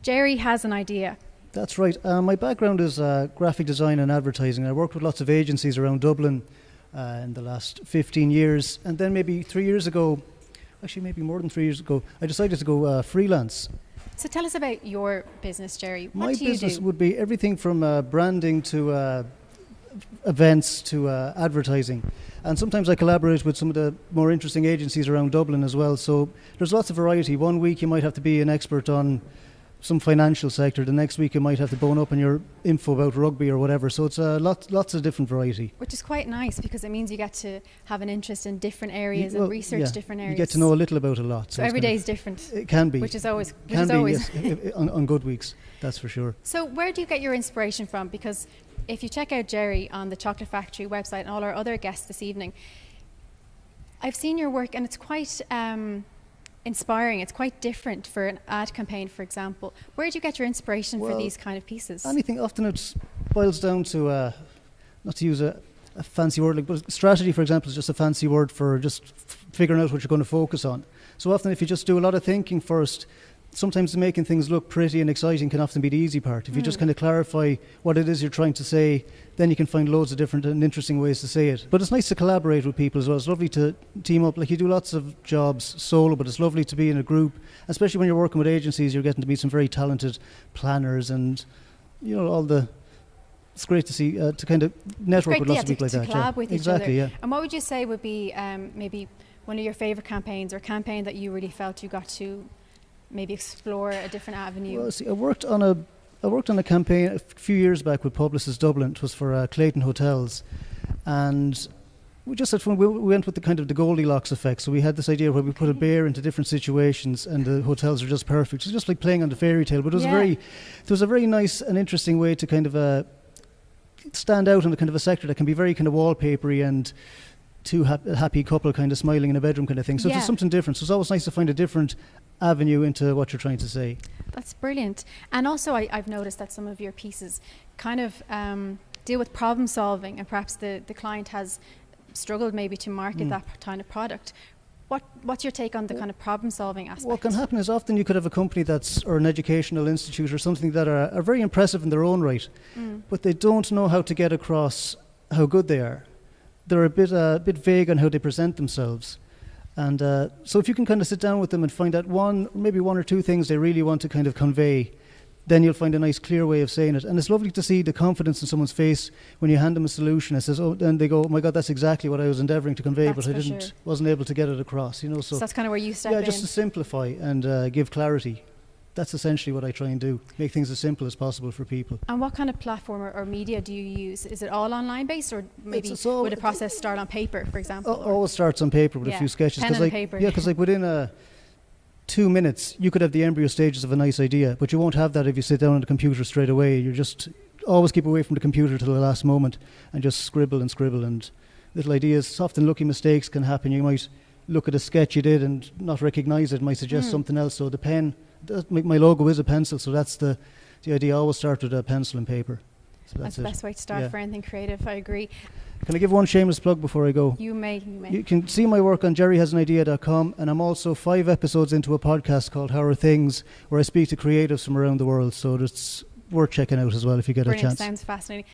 Jerry has an idea. That's right. My background is graphic design and advertising. I worked with lots of agencies around Dublin in the last 15 years. And then maybe 3 years ago, actually maybe more than 3 years ago, I decided to go freelance. So tell us about your business, Jerry. What My do you business do? would be everything from branding to events to advertising. And sometimes I collaborate with some of the more interesting agencies around Dublin as well. So there's lots of variety. One week you might have to be an expert on some financial sector. The next week you might have to bone up on your info about rugby or whatever. So it's lots of different variety. Which is quite nice because it means you get to have an interest in different areas and research different areas. You get to know a little about a lot. So every day is different. It can be. Which is always. Yes, on good weeks, that's for sure. So where do you get your inspiration from? Because if you check out Jerry on the Chocolate Factory website and all our other guests this evening, I've seen your work and it's quite inspiring. It's quite different for an ad campaign, for example. Where do you get your inspiration for these kind of pieces? Anything. Often it boils down to, not to use a fancy word, but strategy, for example, is just a fancy word for just figuring out what you're going to focus on. So often if you just do a lot of thinking first, sometimes making things look pretty and exciting can often be the easy part. If you just kind of clarify what it is you're trying to say, then you can find loads of different and interesting ways to say it. But it's nice to collaborate with people as well. It's lovely to team up. Like you do lots of jobs solo, but it's lovely to be in a group, especially when you're working with agencies. You're getting to meet some very talented planners and, you know, it's great to see, to kind of network with lots of people like that. To collab with each other. Exactly, yeah. And what would you say would be maybe one of your favourite campaigns or campaign that you really felt you got to maybe explore a different avenue? Well, see, I worked on a campaign a few years back with Publicis Dublin. It was for Clayton Hotels, and we just had fun. We went with the kind of the Goldilocks effect. So we had this idea where we put a bear into different situations, and the hotels are just perfect. It's just like playing on the fairy tale. But it was a very nice and interesting way to kind of stand out in a kind of a sector that can be very kind of wallpapery and two happy couple kind of smiling in a bedroom kind of thing. So it's just something different. So it's always nice to find a different avenue into what you're trying to say. That's brilliant. And also I've noticed that some of your pieces kind of deal with problem solving, and perhaps the client has struggled maybe to market that kind of product. What's your take on the kind of problem solving aspect? What can happen is often you could have a company or an educational institute or something that are very impressive in their own right, but they don't know how to get across how good they are. They're a bit vague on how they present themselves. And so if you can kind of sit down with them and find out maybe one or two things they really want to kind of convey, then you'll find a nice clear way of saying it. And it's lovely to see the confidence in someone's face when you hand them a solution. It says, and they go, oh my God, that's exactly what I was endeavouring to convey, but I wasn't able to get it across. So that's kind of where you step in. Yeah, just to simplify and give clarity. That's essentially what I try and do, make things as simple as possible for people. And what kind of platform or media do you use? Is it all online based, or maybe would the process start on paper, for example? Always starts on paper with a few sketches. Pen and paper. Yeah, because like within 2 minutes, you could have the embryo stages of a nice idea, but you won't have that if you sit down on the computer straight away. You just always keep away from the computer till the last moment and just scribble and little ideas. Often lucky mistakes can happen. You might look at a sketch you did and not recognise it. It might suggest something else. So the pen, my logo is a pencil, so that's the idea. I always start with a pencil and paper. So that's the best way to start for anything creative. I agree. Can I give one shameless plug before I go? You may. You can see my work on jerryhasanidea.com, and I'm also 5 episodes into a podcast called How Are Things, where I speak to creatives from around the world. So it's worth checking out as well if you get a chance. Sounds fascinating.